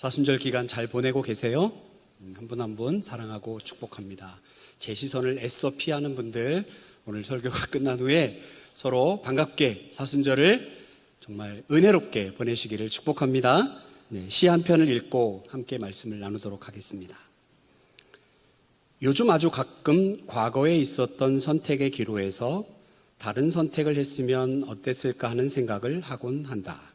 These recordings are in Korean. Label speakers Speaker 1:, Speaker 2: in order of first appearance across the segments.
Speaker 1: 사순절 기간 잘 보내고 계세요? 한 분 한 분 사랑하고 축복합니다. 제 시선을 애써 피하는 분들, 오늘 설교가 끝난 후에 서로 반갑게 사순절을 정말 은혜롭게 보내시기를 축복합니다. 시 한 편을 읽고 함께 말씀을 나누도록 하겠습니다. 요즘 아주 가끔 과거에 있었던 선택의 기로에서 다른 선택을 했으면 어땠을까 하는 생각을 하곤 한다.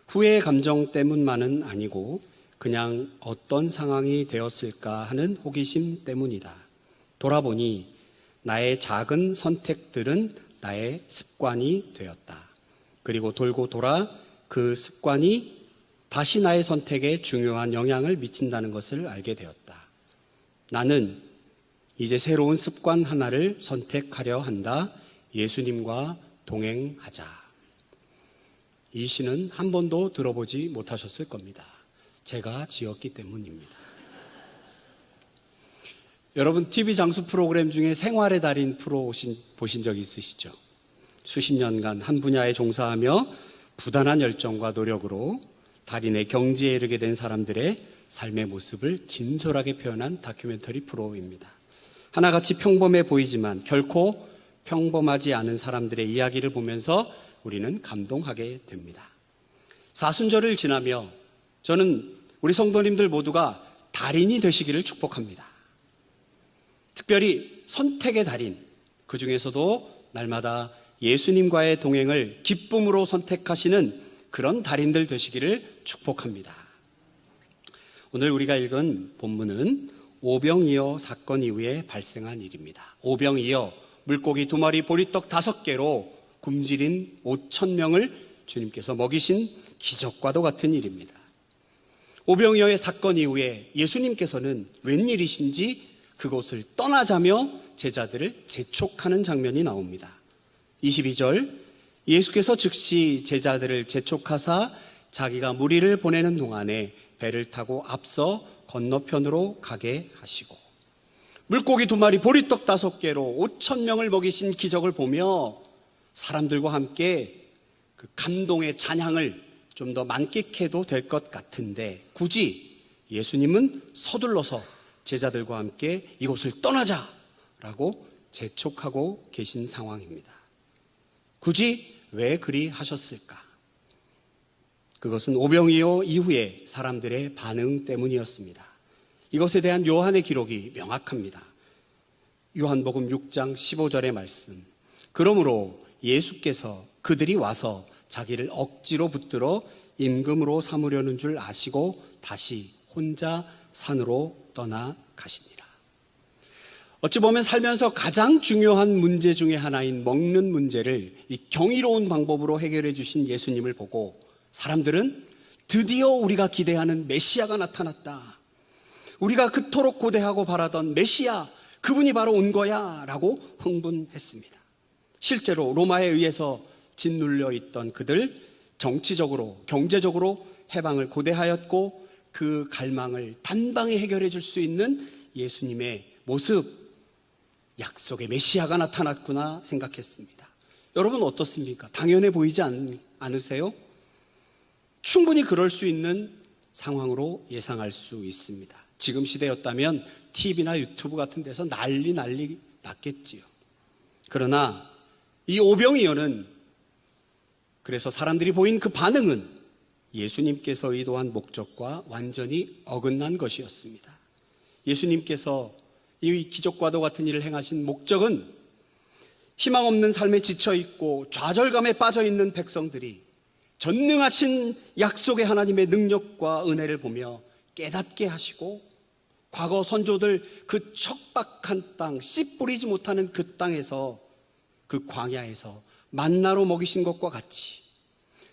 Speaker 1: 후회의 감정 때문만은 아니고 그냥 어떤 상황이 되었을까 하는 호기심 때문이다. 돌아보니 나의 작은 선택들은 나의 습관이 되었다. 그리고 돌고 돌아 그 습관이 다시 나의 선택에 중요한 영향을 미친다는 것을 알게 되었다. 나는 이제 새로운 습관 하나를 선택하려 한다. 예수님과 동행하자. 이 시는 한 번도 들어보지 못하셨을 겁니다. 제가 지었기 때문입니다. 여러분, TV 장수 프로그램 중에 생활의 달인 프로 보신 적 있으시죠? 수십 년간 한 분야에 종사하며 부단한 열정과 노력으로 달인의 경지에 이르게 된 사람들의 삶의 모습을 진솔하게 표현한 다큐멘터리 프로입니다. 하나같이 평범해 보이지만 결코 평범하지 않은 사람들의 이야기를 보면서 우리는 감동하게 됩니다. 사순절을 지나며 저는 우리 성도님들 모두가 달인이 되시기를 축복합니다. 특별히 선택의 달인, 그 중에서도 날마다 예수님과의 동행을 기쁨으로 선택하시는 그런 달인들 되시기를 축복합니다. 오늘 우리가 읽은 본문은 오병이어 사건 이후에 발생한 일입니다. 오병이어, 물고기 2마리, 보리떡 5개로 굶주린 5,000명을 주님께서 먹이신 기적과도 같은 일입니다. 오병이어의 사건 이후에 예수님께서는 웬일이신지 그곳을 떠나자며 제자들을 재촉하는 장면이 나옵니다. 22절, 예수께서 즉시 제자들을 재촉하사 자기가 무리를 보내는 동안에 배를 타고 앞서 건너편으로 가게 하시고, 물고기 2마리, 보리떡 5개로 5,000명을 먹이신 기적을 보며 사람들과 함께 그 감동의 찬양을 좀 더 만끽해도 될 것 같은데 굳이 예수님은 서둘러서 제자들과 함께 이곳을 떠나자라고 재촉하고 계신 상황입니다. 굳이 왜 그리 하셨을까? 그것은 오병이어 이후에 사람들의 반응 때문이었습니다. 이것에 대한 요한의 기록이 명확합니다. 요한복음 6장 15절의 말씀. 그러므로 예수께서 그들이 와서 자기를 억지로 붙들어 임금으로 삼으려는 줄 아시고 다시 혼자 산으로 떠나가시니라. 어찌 보면 살면서 가장 중요한 문제 중에 하나인 먹는 문제를 이 경이로운 방법으로 해결해 주신 예수님을 보고 사람들은 드디어 우리가 기대하는 메시아가 나타났다. 우리가 그토록 고대하고 바라던 메시아, 그분이 바로 온 거야 라고 흥분했습니다. 실제로 로마에 의해서 짓눌려 있던 그들, 정치적으로, 경제적으로 해방을 고대하였고 그 갈망을 단방에 해결해 줄 수 있는 예수님의 모습, 약속의 메시아가 나타났구나 생각했습니다. 여러분 어떻습니까? 당연해 보이지 않으세요? 충분히 그럴 수 있는 상황으로 예상할 수 있습니다. 지금 시대였다면 TV나 유튜브 같은 데서 난리 났겠지요. 그러나 이 오병이어는, 그래서 사람들이 보인 그 반응은 예수님께서 의도한 목적과 완전히 어긋난 것이었습니다. 예수님께서 이 기적과도 같은 일을 행하신 목적은 희망 없는 삶에 지쳐있고 좌절감에 빠져있는 백성들이 전능하신 약속의 하나님의 능력과 은혜를 보며 깨닫게 하시고 과거 선조들 그 척박한 땅, 씨 뿌리지 못하는 그 땅에서, 그 광야에서 만나로 먹이신 것과 같이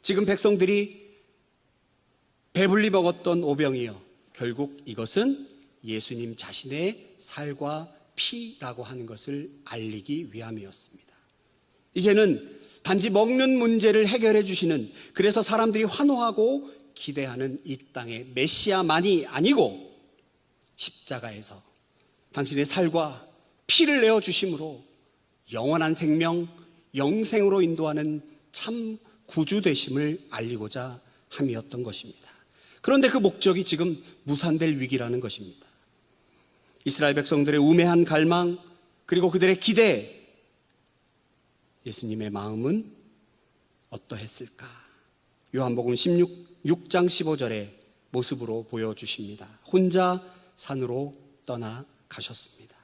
Speaker 1: 지금 백성들이 배불리 먹었던 오병이어, 결국 이것은 예수님 자신의 살과 피라고 하는 것을 알리기 위함이었습니다. 이제는 단지 먹는 문제를 해결해 주시는, 그래서 사람들이 환호하고 기대하는 이 땅의 메시아만이 아니고 십자가에서 당신의 살과 피를 내어주심으로 영원한 생명, 영생으로 인도하는 참 구주 되심을 알리고자 함이었던 것입니다. 그런데 그 목적이 지금 무산될 위기라는 것입니다. 이스라엘 백성들의 우매한 갈망, 그리고 그들의 기대, 예수님의 마음은 어떠했을까? 요한복음 6장 15절의 모습으로 보여주십니다. 혼자 산으로 떠나가셨습니다.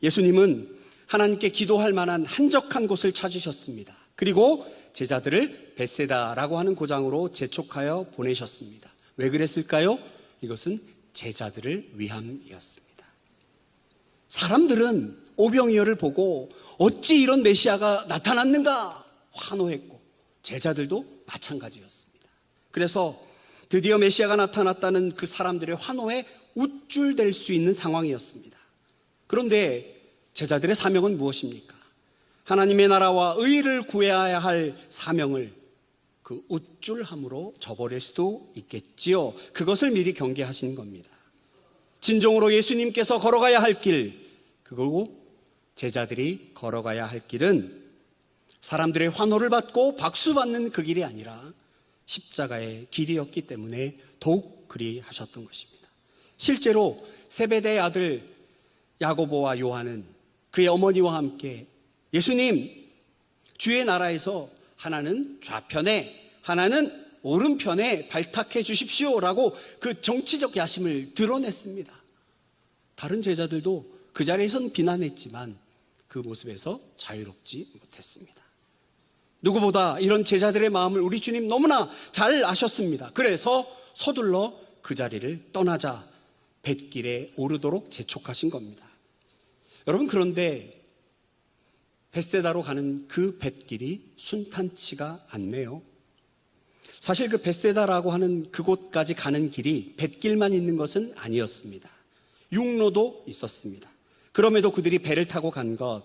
Speaker 1: 예수님은 하나님께 기도할 만한 한적한 곳을 찾으셨습니다. 그리고 제자들을 벳세다라고 하는 고장으로 재촉하여 보내셨습니다. 왜 그랬을까요? 이것은 제자들을 위함이었습니다. 사람들은 오병이어를 보고 어찌 이런 메시아가 나타났는가 환호했고, 제자들도 마찬가지였습니다. 그래서 드디어 메시아가 나타났다는 그 사람들의 환호에 우쭐댈 수 있는 상황이었습니다. 그런데 제자들의 사명은 무엇입니까? 하나님의 나라와 의를 구해야 할 사명을 그 우쭐함으로 저버릴 수도 있겠지요. 그것을 미리 경계하신 겁니다. 진정으로 예수님께서 걸어가야 할 길, 그리고 제자들이 걸어가야 할 길은 사람들의 환호를 받고 박수받는 그 길이 아니라 십자가의 길이었기 때문에 더욱 그리 하셨던 것입니다. 실제로 세베대의 아들 야고보와 요한은 그의 어머니와 함께 예수님, 주의 나라에서 하나는 좌편에 하나는 오른편에 발탁해 주십시오라고 그 정치적 야심을 드러냈습니다. 다른 제자들도 그 자리에선 비난했지만 그 모습에서 자유롭지 못했습니다. 누구보다 이런 제자들의 마음을 우리 주님 너무나 잘 아셨습니다. 그래서 서둘러 그 자리를 떠나자 뱃길에 오르도록 재촉하신 겁니다. 여러분, 그런데 벳세다로 가는 그 뱃길이 순탄치가 않네요. 사실 그 벳세다라고 하는 그곳까지 가는 길이 뱃길만 있는 것은 아니었습니다. 육로도 있었습니다. 그럼에도 그들이 배를 타고 간 것,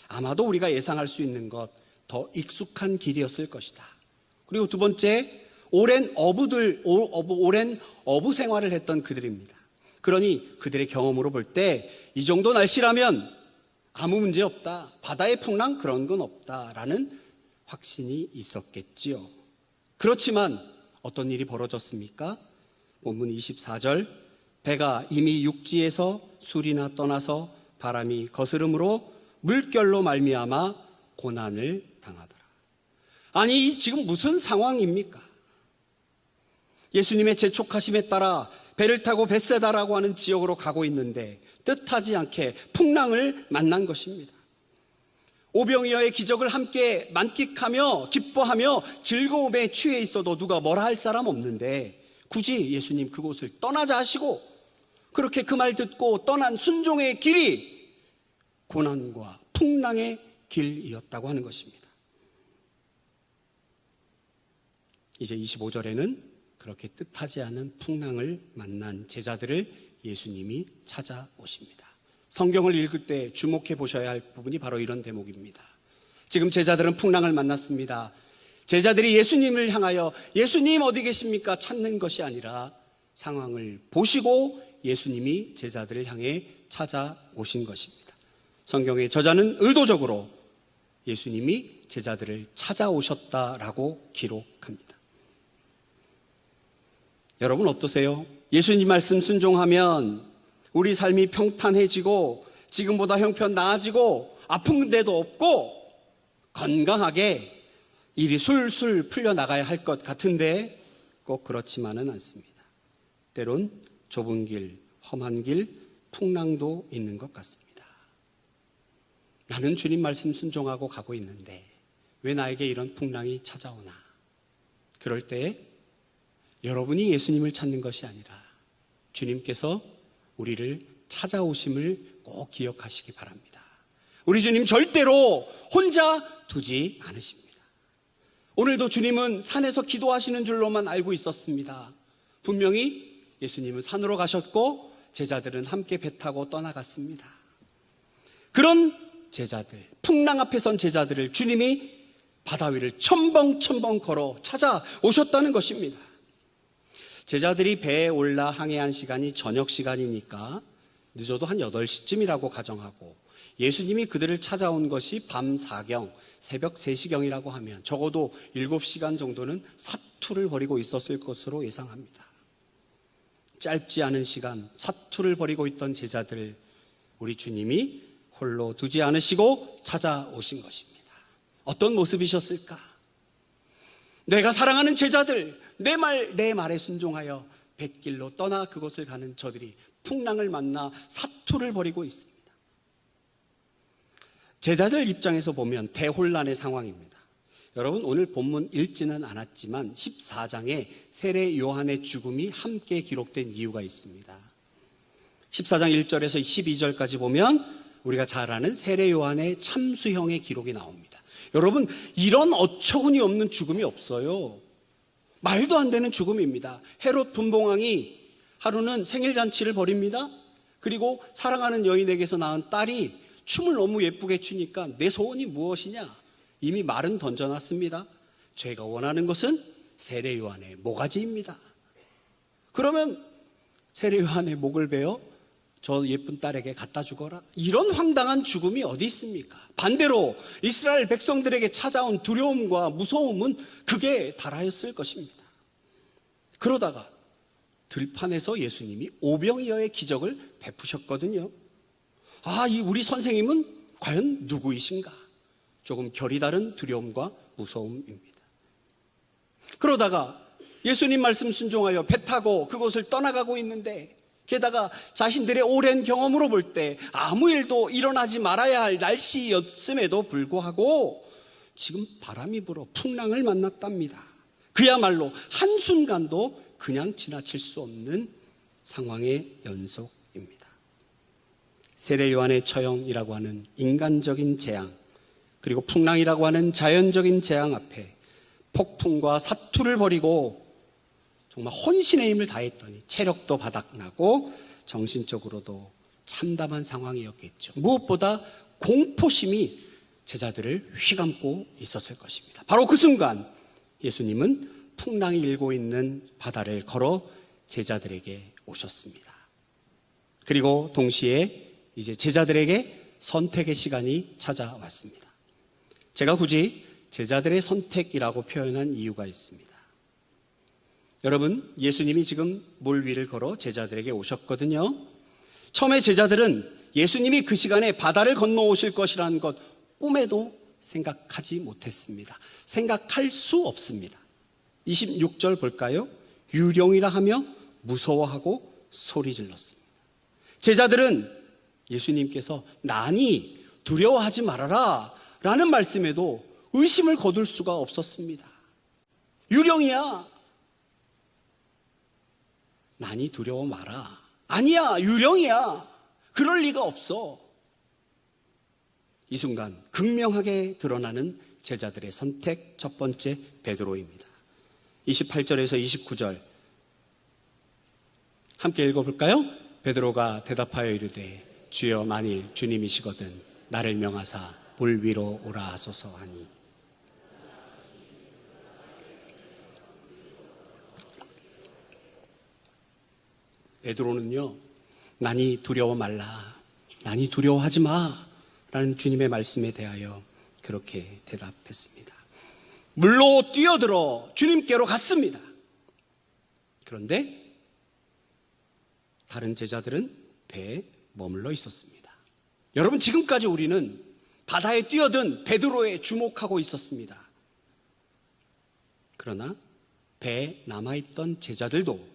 Speaker 1: 아마도 우리가 예상할 수 있는 것, 더 익숙한 길이었을 것이다. 그리고 두 번째, 오랜 어부 생활을 했던 그들입니다. 그러니 그들의 경험으로 볼 때 이 정도 날씨라면 아무 문제 없다, 바다의 풍랑 그런 건 없다라는 확신이 있었겠지요. 그렇지만 어떤 일이 벌어졌습니까? 본문 24절, 배가 이미 육지에서 술이나 떠나서 바람이 거스름으로 물결로 말미암아 고난을 당하더라. 아니, 지금 무슨 상황입니까? 예수님의 재촉하심에 따라 배를 타고 벳세다라고 하는 지역으로 가고 있는데 뜻하지 않게 풍랑을 만난 것입니다. 오병이어의 기적을 함께 만끽하며 기뻐하며 즐거움에 취해 있어도 누가 뭐라 할 사람 없는데 굳이 예수님 그곳을 떠나자 하시고 그렇게 그 말 듣고 떠난 순종의 길이 고난과 풍랑의 길이었다고 하는 것입니다. 이제 25절에는 그렇게 뜻하지 않은 풍랑을 만난 제자들을 예수님이 찾아오십니다. 성경을 읽을 때 주목해 보셔야 할 부분이 바로 이런 대목입니다. 지금 제자들은 풍랑을 만났습니다. 제자들이 예수님을 향하여 예수님 어디 계십니까? 찾는 것이 아니라 상황을 보시고 예수님이 제자들을 향해 찾아오신 것입니다. 성경의 저자는 의도적으로 예수님이 제자들을 찾아오셨다라고 기록합니다. 여러분 어떠세요? 예수님 말씀 순종하면 우리 삶이 평탄해지고 지금보다 형편 나아지고 아픈 데도 없고 건강하게 일이 술술 풀려나가야 할 것 같은데 꼭 그렇지만은 않습니다. 때론 좁은 길, 험한 길, 풍랑도 있는 것 같습니다. 나는 주님 말씀 순종하고 가고 있는데 왜 나에게 이런 풍랑이 찾아오나? 그럴 때 여러분이 예수님을 찾는 것이 아니라 주님께서 우리를 찾아오심을 꼭 기억하시기 바랍니다. 우리 주님 절대로 혼자 두지 않으십니다. 오늘도 주님은 산에서 기도하시는 줄로만 알고 있었습니다. 분명히 예수님은 산으로 가셨고 제자들은 함께 배 타고 떠나갔습니다. 그런 제자들, 풍랑 앞에 선 제자들을 주님이 바다 위를 첨벙첨벙 걸어 찾아오셨다는 것입니다. 제자들이 배에 올라 항해한 시간이 저녁 시간이니까 늦어도 한 8시쯤이라고 가정하고 예수님이 그들을 찾아온 것이 밤 4경, 새벽 3시경이라고 하면 적어도 7시간 정도는 사투를 벌이고 있었을 것으로 예상합니다. 짧지 않은 시간 사투를 벌이고 있던 제자들, 우리 주님이 홀로 두지 않으시고 찾아오신 것입니다. 어떤 모습이셨을까? 내가 사랑하는 제자들, 내 말에 순종하여 뱃길로 떠나 그곳을 가는 저들이 풍랑을 만나 사투를 벌이고 있습니다. 제자들 입장에서 보면 대혼란의 상황입니다. 여러분, 오늘 본문 읽지는 않았지만 14장에 세례 요한의 죽음이 함께 기록된 이유가 있습니다. 14장 1절에서 12절까지 보면 우리가 잘 아는 세례 요한의 참수형의 기록이 나옵니다. 여러분, 이런 어처구니 없는 죽음이 없어요. 말도 안 되는 죽음입니다. 헤롯 분봉왕이 하루는 생일잔치를 벌입니다. 그리고 사랑하는 여인에게서 낳은 딸이 춤을 너무 예쁘게 추니까 내 소원이 무엇이냐? 이미 말은 던져놨습니다. 제가 원하는 것은 세례 요한의 모가지입니다. 그러면 세례 요한의 목을 베어 저 예쁜 딸에게 갖다 주거라. 이런 황당한 죽음이 어디 있습니까? 반대로 이스라엘 백성들에게 찾아온 두려움과 무서움은 극에 달하였을 것입니다. 그러다가 들판에서 예수님이 오병이어의 기적을 베푸셨거든요. 이 우리 선생님은 과연 누구이신가? 조금 결이 다른 두려움과 무서움입니다. 그러다가 예수님 말씀 순종하여 배 타고 그곳을 떠나가고 있는데, 게다가 자신들의 오랜 경험으로 볼 때 아무 일도 일어나지 말아야 할 날씨였음에도 불구하고 지금 바람이 불어 풍랑을 만났답니다. 그야말로 한순간도 그냥 지나칠 수 없는 상황의 연속입니다. 세례 요한의 처형이라고 하는 인간적인 재앙, 그리고 풍랑이라고 하는 자연적인 재앙 앞에 폭풍과 사투를 벌이고 정말 혼신의 힘을 다했더니 체력도 바닥나고 정신적으로도 참담한 상황이었겠죠. 무엇보다 공포심이 제자들을 휘감고 있었을 것입니다. 바로 그 순간 예수님은 풍랑이 일고 있는 바다를 걸어 제자들에게 오셨습니다. 그리고 동시에 이제 제자들에게 선택의 시간이 찾아왔습니다. 제가 굳이 제자들의 선택이라고 표현한 이유가 있습니다. 여러분, 예수님이 지금 물 위를 걸어 제자들에게 오셨거든요. 처음에 제자들은 예수님이 그 시간에 바다를 건너오실 것이라는 것 꿈에도 생각하지 못했습니다. 생각할 수 없습니다. 26절 볼까요? 유령이라 하며 무서워하고 소리 질렀습니다. 제자들은 예수님께서 나니 두려워하지 말아라 라는 말씀에도 의심을 거둘 수가 없었습니다. 유령이야. 나니 두려워 마라. 아니야, 유령이야. 그럴 리가 없어. 이 순간 극명하게 드러나는 제자들의 선택, 첫 번째 베드로입니다. 28절에서 29절 함께 읽어볼까요? 베드로가 대답하여 이르되 주여, 만일 주님이시거든 나를 명하사 물 위로 오라 하소서 하니, 베드로는요, 나니 두려워 말라, 나니 두려워하지 마 라는 주님의 말씀에 대하여 그렇게 대답했습니다. 물로 뛰어들어 주님께로 갔습니다. 그런데 다른 제자들은 배에 머물러 있었습니다. 여러분, 지금까지 우리는 바다에 뛰어든 베드로에 주목하고 있었습니다. 그러나 배에 남아있던 제자들도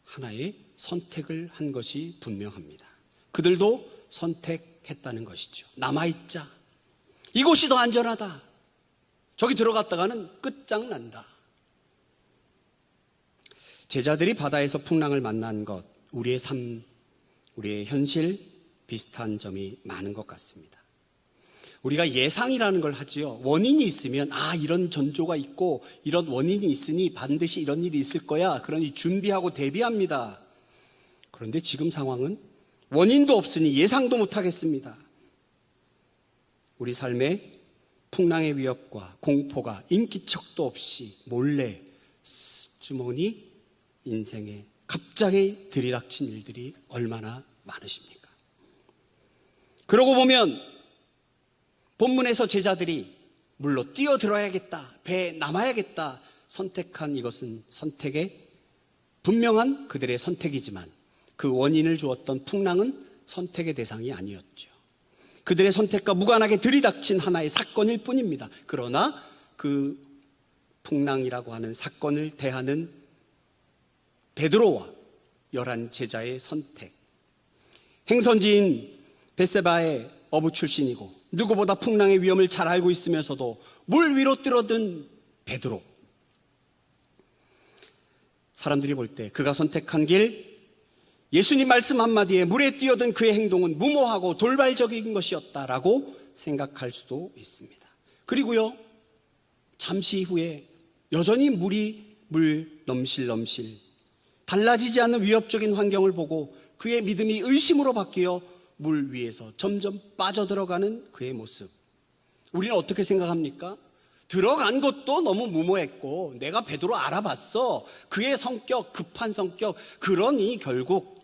Speaker 1: 하나의 선택을 한 것이 분명합니다. 그들도 선택했다는 것이죠. 남아있자. 이곳이 더 안전하다. 저기 들어갔다가는 끝장난다. 제자들이 바다에서 풍랑을 만난 것, 우리의 삶, 우리의 현실 비슷한 점이 많은 것 같습니다. 우리가 예상이라는 걸 하지요. 원인이 있으면 이런 전조가 있고 이런 원인이 있으니 반드시 이런 일이 있을 거야. 그러니 준비하고 대비합니다. 그런데 지금 상황은 원인도 없으니 예상도 못하겠습니다. 우리 삶에 풍랑의 위협과 공포가 인기척도 없이 몰래 스치모니 인생에 갑자기 들이닥친 일들이 얼마나 많으십니까? 그러고 보면 본문에서 제자들이 물로 뛰어들어야겠다, 배에 남아야겠다 선택한 이것은 선택의 분명한 그들의 선택이지만 그 원인을 주었던 풍랑은 선택의 대상이 아니었죠. 그들의 선택과 무관하게 들이닥친 하나의 사건일 뿐입니다. 그러나 그 풍랑이라고 하는 사건을 대하는 베드로와 11 제자의 선택, 행선지인 벳세바의 어부 출신이고 누구보다 풍랑의 위험을 잘 알고 있으면서도 물 위로 뛰어든 베드로, 사람들이 볼 때 그가 선택한 길, 예수님 말씀 한마디에 물에 뛰어든 그의 행동은 무모하고 돌발적인 것이었다라고 생각할 수도 있습니다. 그리고요, 잠시 후에 여전히 물 넘실넘실 달라지지 않는 위협적인 환경을 보고 그의 믿음이 의심으로 바뀌어 물 위에서 점점 빠져들어가는 그의 모습, 우리는 어떻게 생각합니까? 들어간 것도 너무 무모했고 내가 베드로 알아봤어, 그의 성격, 급한 성격, 그러니 결국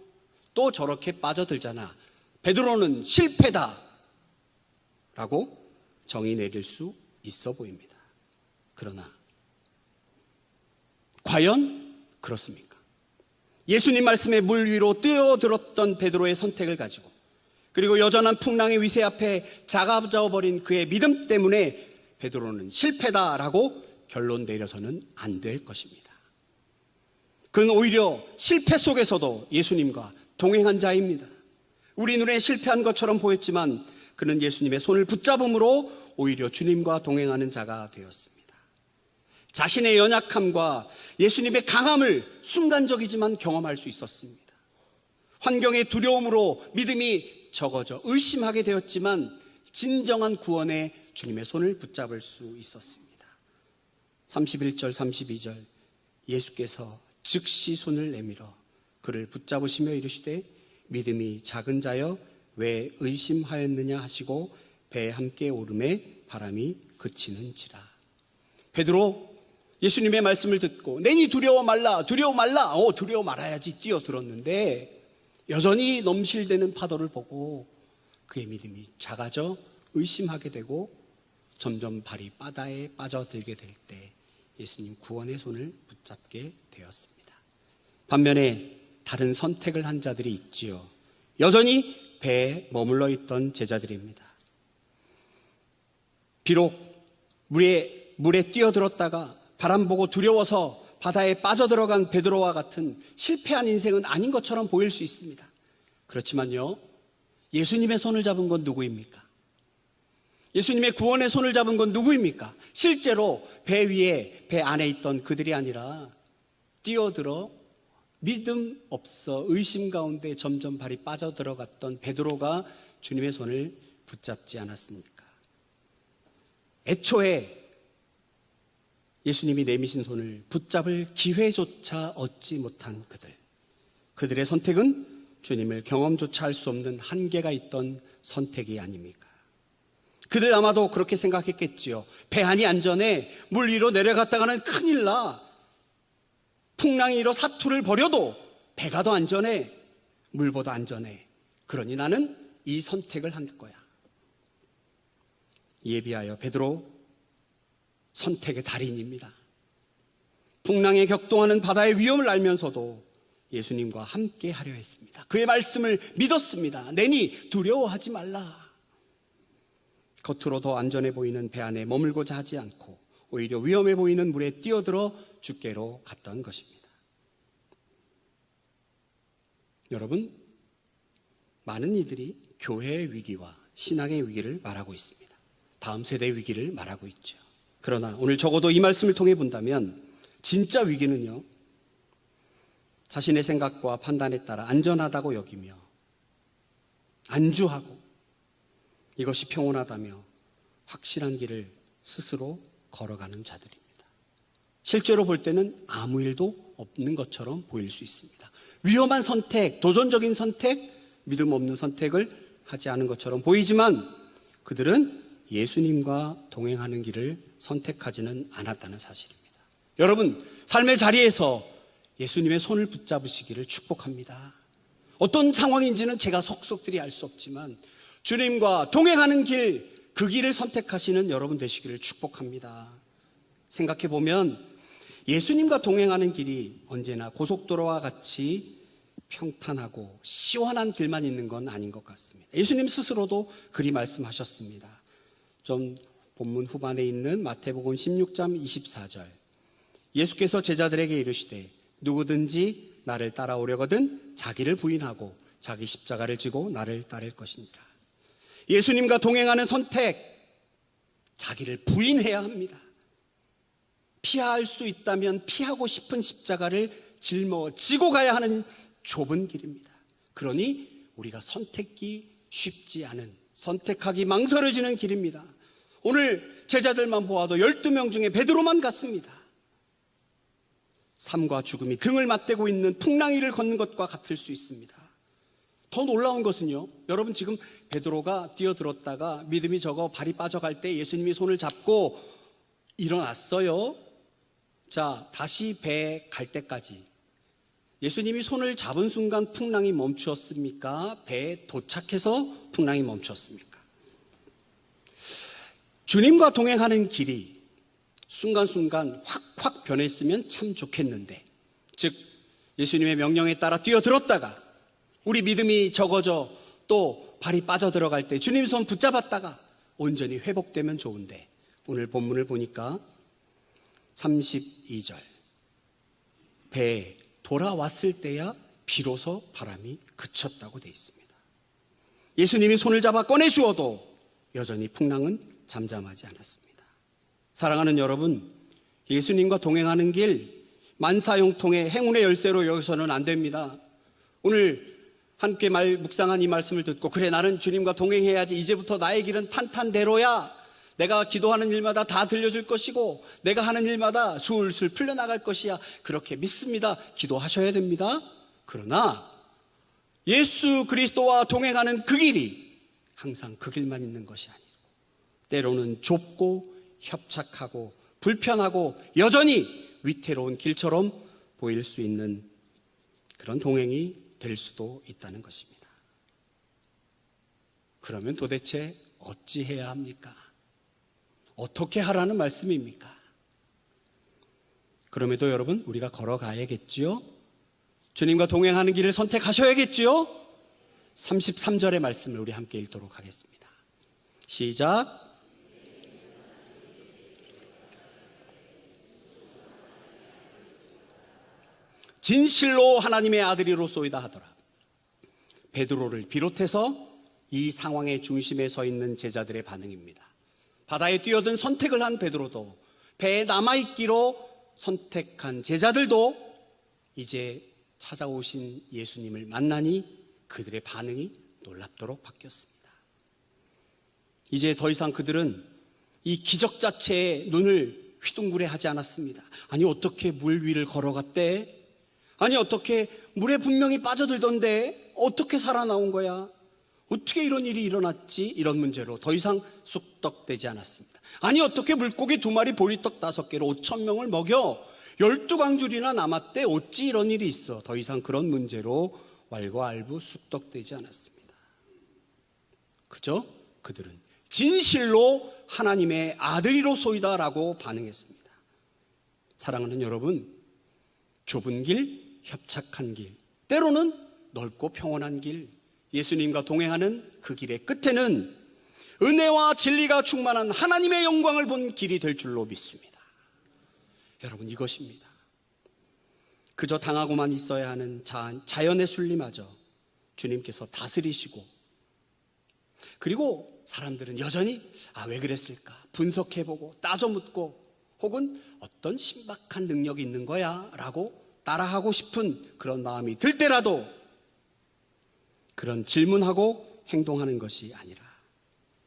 Speaker 1: 또 저렇게 빠져들잖아, 베드로는 실패다 라고 정의 내릴 수 있어 보입니다. 그러나 과연 그렇습니까? 예수님 말씀에 물 위로 뛰어들었던 베드로의 선택을 가지고, 그리고 여전한 풍랑의 위세 앞에 작아져버린 그의 믿음 때문에 베드로는 실패다라고 결론 내려서는 안 될 것입니다. 그는 오히려 실패 속에서도 예수님과 동행한 자입니다. 우리 눈에 실패한 것처럼 보였지만 그는 예수님의 손을 붙잡음으로 오히려 주님과 동행하는 자가 되었습니다. 자신의 연약함과 예수님의 강함을 순간적이지만 경험할 수 있었습니다. 환경의 두려움으로 믿음이 적어져 의심하게 되었지만 진정한 구원에 주님의 손을 붙잡을 수 있었습니다. 31절 32절 예수께서 즉시 손을 내밀어 그를 붙잡으시며 이르시되 믿음이 작은 자여 왜 의심하였느냐 하시고 배에 함께 오름에 바람이 그치는지라. 베드로 예수님의 말씀을 듣고 내니 두려워 말라, 두려워 말라, 두려워 말아야지 뛰어들었는데 여전히 넘실대는 파도를 보고 그의 믿음이 작아져 의심하게 되고 점점 발이 바다에 빠져들게 될 때 예수님 구원의 손을 붙잡게 되었습니다. 반면에 다른 선택을 한 자들이 있지요. 여전히 배에 머물러 있던 제자들입니다. 비록 물에 뛰어들었다가 바람 보고 두려워서 바다에 빠져들어간 베드로와 같은 실패한 인생은 아닌 것처럼 보일 수 있습니다. 그렇지만요, 예수님의 손을 잡은 건 누구입니까? 예수님의 구원의 손을 잡은 건 누구입니까? 실제로 배 위에, 배 안에 있던 그들이 아니라 뛰어들어 믿음 없어 의심 가운데 점점 발이 빠져들어갔던 베드로가 주님의 손을 붙잡지 않았습니까? 애초에 예수님이 내미신 손을 붙잡을 기회조차 얻지 못한 그들의 선택은 주님을 경험조차 할 수 없는 한계가 있던 선택이 아닙니까? 그들 아마도 그렇게 생각했겠지요. 배 안이 안전해, 물 위로 내려갔다가는 큰일 나, 풍랑이 일어 사투를 벌여도 배가 더 안전해, 물보다 안전해, 그러니 나는 이 선택을 한 거야. 이에 비하여 베드로 선택의 달인입니다. 풍랑에 격동하는 바다의 위험을 알면서도 예수님과 함께 하려 했습니다. 그의 말씀을 믿었습니다. 내니 두려워하지 말라. 겉으로 더 안전해 보이는 배 안에 머물고자 하지 않고 오히려 위험해 보이는 물에 뛰어들어 주께로 갔던 것입니다. 여러분, 많은 이들이 교회의 위기와 신앙의 위기를 말하고 있습니다. 다음 세대의 위기를 말하고 있죠. 그러나 오늘 적어도 이 말씀을 통해 본다면 진짜 위기는요, 자신의 생각과 판단에 따라 안전하다고 여기며 안주하고 이것이 평온하다며 확실한 길을 스스로 걸어가는 자들입니다. 실제로 볼 때는 아무 일도 없는 것처럼 보일 수 있습니다. 위험한 선택, 도전적인 선택, 믿음 없는 선택을 하지 않은 것처럼 보이지만 그들은 예수님과 동행하는 길을 선택하지는 않았다는 사실입니다. 여러분, 삶의 자리에서 예수님의 손을 붙잡으시기를 축복합니다. 어떤 상황인지는 제가 속속들이 알 수 없지만 주님과 동행하는 길, 그 길을 선택하시는 여러분 되시기를 축복합니다. 생각해 보면 예수님과 동행하는 길이 언제나 고속도로와 같이 평탄하고 시원한 길만 있는 건 아닌 것 같습니다. 예수님 스스로도 그리 말씀하셨습니다. 좀 본문 후반에 있는 마태복음 16장 24절. 예수께서 제자들에게 이르시되 누구든지 나를 따라오려거든 자기를 부인하고 자기 십자가를 지고 나를 따를 것이니라. 예수님과 동행하는 선택, 자기를 부인해야 합니다. 피할 수 있다면 피하고 싶은 십자가를 짊어지고 가야 하는 좁은 길입니다. 그러니 우리가 선택이 쉽지 않은, 선택하기 망설여지는 길입니다. 오늘 제자들만 보아도 12명 중에 베드로만 같습니다. 삶과 죽음이 등을 맞대고 있는 풍랑이를 걷는 것과 같을 수 있습니다. 더 놀라운 것은요, 여러분 지금 베드로가 뛰어들었다가 믿음이 적어 발이 빠져갈 때 예수님이 손을 잡고 일어났어요. 자, 다시 배에 갈 때까지 예수님이 손을 잡은 순간 풍랑이 멈추었습니까? 배에 도착해서 풍랑이 멈추었습니까? 주님과 동행하는 길이 순간순간 확확 변했으면 참 좋겠는데, 즉 예수님의 명령에 따라 뛰어들었다가 우리 믿음이 적어져 또 발이 빠져들어갈 때 주님 손 붙잡았다가 온전히 회복되면 좋은데, 오늘 본문을 보니까 32절 배에 돌아왔을 때야 비로소 바람이 그쳤다고 되어 있습니다. 예수님이 손을 잡아 꺼내 주어도 여전히 풍랑은 잠잠하지 않았습니다. 사랑하는 여러분, 예수님과 동행하는 길 만사형통의 행운의 열쇠로 여기서는 안 됩니다. 오늘 함께 묵상한 이 말씀을 듣고, 그래 나는 주님과 동행해야지, 이제부터 나의 길은 탄탄대로야, 내가 기도하는 일마다 다 들려줄 것이고 내가 하는 일마다 술술 풀려나갈 것이야, 그렇게 믿습니다. 기도하셔야 됩니다. 그러나 예수 그리스도와 동행하는 그 길이 항상 그 길만 있는 것이 아니고 때로는 좁고 협착하고 불편하고 여전히 위태로운 길처럼 보일 수 있는 그런 동행이 될 수도 있다는 것입니다. 그러면 도대체 어찌해야 합니까? 어떻게 하라는 말씀입니까? 그럼에도 여러분, 우리가 걸어가야겠지요? 주님과 동행하는 길을 선택하셔야겠지요? 33절의 말씀을 우리 함께 읽도록 하겠습니다. 시작. 진실로 하나님의 아들이로소이다 하더라. 베드로를 비롯해서 이 상황의 중심에 서 있는 제자들의 반응입니다. 바다에 뛰어든 선택을 한 베드로도, 배에 남아있기로 선택한 제자들도 이제 찾아오신 예수님을 만나니 그들의 반응이 놀랍도록 바뀌었습니다. 이제 더 이상 그들은 이 기적 자체에 눈을 휘둥그레하지 않았습니다. 아니 어떻게 물 위를 걸어갔대? 아니 어떻게 물에 분명히 빠져들던데 어떻게 살아나온 거야? 어떻게 이런 일이 일어났지? 이런 문제로 더 이상 쑥떡대지 않았습니다. 아니 어떻게 물고기 2마리 보리떡 5개로 5,000명을 먹여 12광줄이나 남았대? 어찌 이런 일이 있어? 더 이상 그런 문제로 왈가왈부 쑥떡대지 않았습니다. 그저 그들은 진실로 하나님의 아들이로소이다라고 반응했습니다. 사랑하는 여러분, 좁은 길, 협착한 길, 때로는 넓고 평온한 길, 예수님과 동행하는 그 길의 끝에는 은혜와 진리가 충만한 하나님의 영광을 본 길이 될 줄로 믿습니다. 여러분, 이것입니다. 그저 당하고만 있어야 하는 자연의 순리마저 주님께서 다스리시고, 그리고 사람들은 여전히 왜 그랬을까 분석해보고 따져묻고, 혹은 어떤 신박한 능력이 있는 거야 라고 따라하고 싶은 그런 마음이 들 때라도 그런 질문하고 행동하는 것이 아니라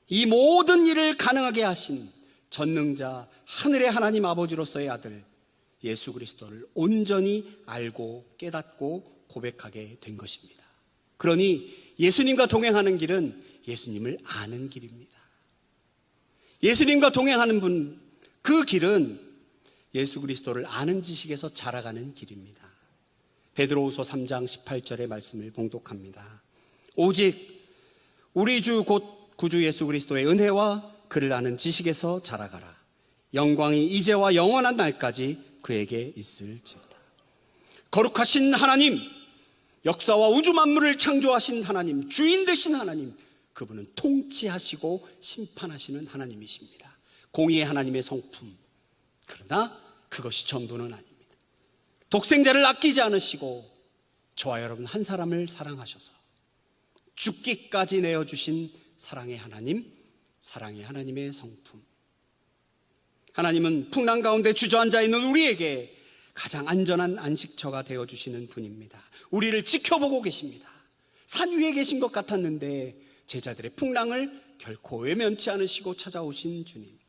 Speaker 1: 이 모든 일을 가능하게 하신 전능자 하늘의 하나님 아버지로서의 아들 예수 그리스도를 온전히 알고 깨닫고 고백하게 된 것입니다. 그러니 예수님과 동행하는 길은 예수님을 아는 길입니다. 예수님과 동행하는 분, 그 길은 예수 그리스도를 아는 지식에서 자라가는 길입니다. 베드로후서 3장 18절의 말씀을 봉독합니다. 오직 우리 주 곧 구주 예수 그리스도의 은혜와 그를 아는 지식에서 자라가라. 영광이 이제와 영원한 날까지 그에게 있을지어다. 거룩하신 하나님, 역사와 우주 만물을 창조하신 하나님, 주인 되신 하나님, 그분은 통치하시고 심판하시는 하나님이십니다. 공의의 하나님의 성품. 그러나 그것이 전부는 아닙니다. 독생자를 아끼지 않으시고 저와 여러분 한 사람을 사랑하셔서 죽기까지 내어주신 사랑의 하나님, 사랑의 하나님의 성품. 하나님은 풍랑 가운데 주저앉아 있는 우리에게 가장 안전한 안식처가 되어주시는 분입니다. 우리를 지켜보고 계십니다. 산 위에 계신 것 같았는데 제자들의 풍랑을 결코 외면치 않으시고 찾아오신 주님.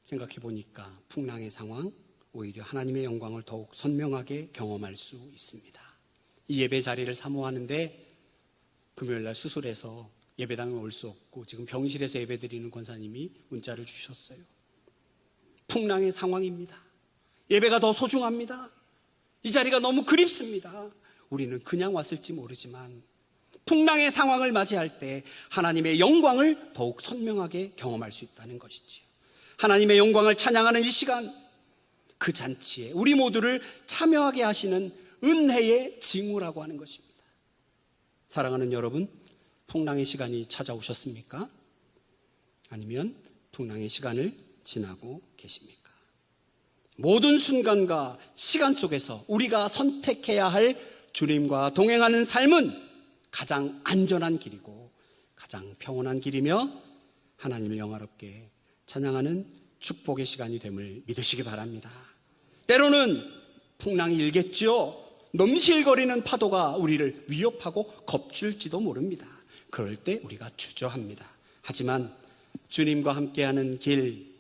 Speaker 1: 생각해 보니까 풍랑의 상황, 오히려 하나님의 영광을 더욱 선명하게 경험할 수 있습니다. 이 예배 자리를 사모하는데 금요일날 수술해서 예배당에 올 수 없고 지금 병실에서 예배드리는 권사님이 문자를 주셨어요. 풍랑의 상황입니다. 예배가 더 소중합니다. 이 자리가 너무 그립습니다. 우리는 그냥 왔을지 모르지만 풍랑의 상황을 맞이할 때 하나님의 영광을 더욱 선명하게 경험할 수 있다는 것이지요. 하나님의 영광을 찬양하는 이 시간, 그 잔치에 우리 모두를 참여하게 하시는 은혜의 징후라고 하는 것입니다. 사랑하는 여러분, 풍랑의 시간이 찾아오셨습니까? 아니면 풍랑의 시간을 지나고 계십니까? 모든 순간과 시간 속에서 우리가 선택해야 할 주님과 동행하는 삶은 가장 안전한 길이고 가장 평온한 길이며 하나님을 영화롭게 찬양하는 축복의 시간이 됨을 믿으시기 바랍니다. 때로는 풍랑이 일겠지요. 넘실거리는 파도가 우리를 위협하고 겁줄지도 모릅니다. 그럴 때 우리가 주저합니다. 하지만 주님과 함께하는 길,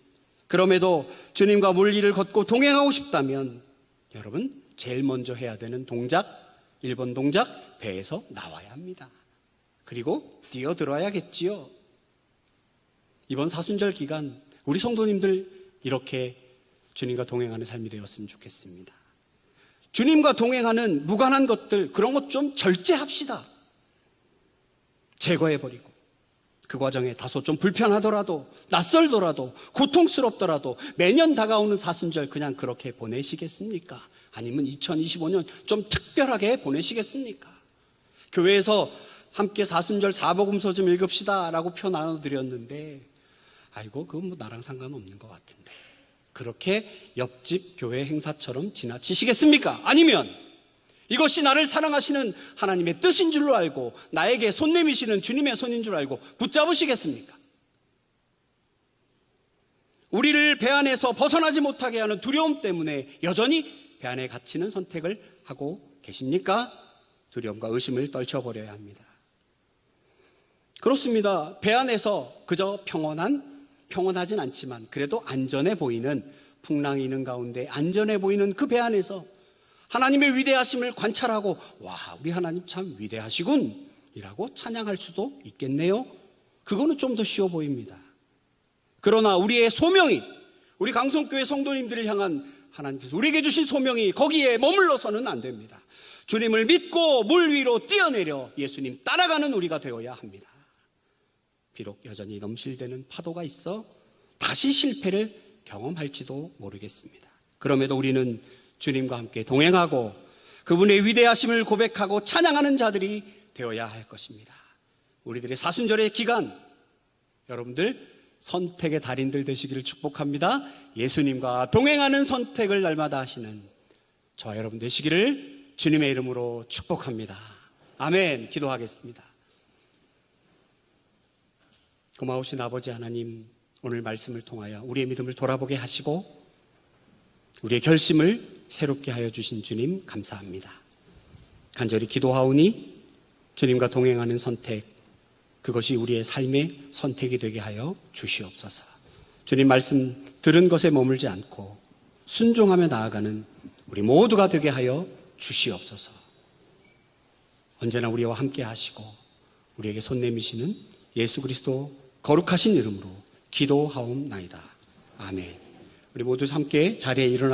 Speaker 1: 그럼에도 주님과 물길을 걷고 동행하고 싶다면 여러분 제일 먼저 해야 되는 동작, 1번 동작, 배에서 나와야 합니다. 그리고 뛰어들어야겠지요. 이번 사순절 기간 우리 성도님들 이렇게 주님과 동행하는 삶이 되었으면 좋겠습니다. 주님과 동행하는 무관한 것들, 그런 것 좀 절제합시다. 제거해버리고 그 과정에 다소 좀 불편하더라도 낯설더라도 고통스럽더라도 매년 다가오는 사순절 그냥 그렇게 보내시겠습니까? 아니면 2025년 좀 특별하게 보내시겠습니까? 교회에서 함께 사순절 사복음서 좀 읽읍시다 라고 표 나눠드렸는데 아이고 그건 뭐 나랑 상관없는 것 같은데 그렇게 옆집 교회 행사처럼 지나치시겠습니까? 아니면 이것이 나를 사랑하시는 하나님의 뜻인 줄로 알고 나에게 손 내미시는 주님의 손인 줄 알고 붙잡으시겠습니까? 우리를 배 안에서 벗어나지 못하게 하는 두려움 때문에 여전히 배 안에 갇히는 선택을 하고 계십니까? 두려움과 의심을 떨쳐버려야 합니다. 그렇습니다. 배 안에서 그저 평온하진 않지만 그래도 안전해 보이는, 풍랑이 있는 가운데 안전해 보이는 그 배 안에서 하나님의 위대하심을 관찰하고 와, 우리 하나님 참 위대하시군 이라고 찬양할 수도 있겠네요. 그거는 좀 더 쉬워 보입니다. 그러나 우리의 소명이, 우리 강성교회 성도님들을 향한 하나님께서 우리에게 주신 소명이 거기에 머물러서는 안 됩니다. 주님을 믿고 물 위로 뛰어내려 예수님 따라가는 우리가 되어야 합니다. 비록 여전히 넘실대는 파도가 있어 다시 실패를 경험할지도 모르겠습니다. 그럼에도 우리는 주님과 함께 동행하고 그분의 위대하심을 고백하고 찬양하는 자들이 되어야 할 것입니다. 우리들의 사순절의 기간, 여러분들 선택의 달인들 되시기를 축복합니다. 예수님과 동행하는 선택을 날마다 하시는 저와 여러분 되시기를 주님의 이름으로 축복합니다. 아멘. 기도하겠습니다. 고마우신 아버지 하나님, 오늘 말씀을 통하여 우리의 믿음을 돌아보게 하시고 우리의 결심을 새롭게 하여 주신 주님 감사합니다. 간절히 기도하오니 주님과 동행하는 선택, 그것이 우리의 삶의 선택이 되게 하여 주시옵소서. 주님 말씀 들은 것에 머물지 않고 순종하며 나아가는 우리 모두가 되게 하여 주시옵소서. 언제나 우리와 함께 하시고 우리에게 손 내미시는 예수 그리스도 거룩하신 이름으로 기도하옵나이다. 아멘. 우리 모두 함께 자리에 일어나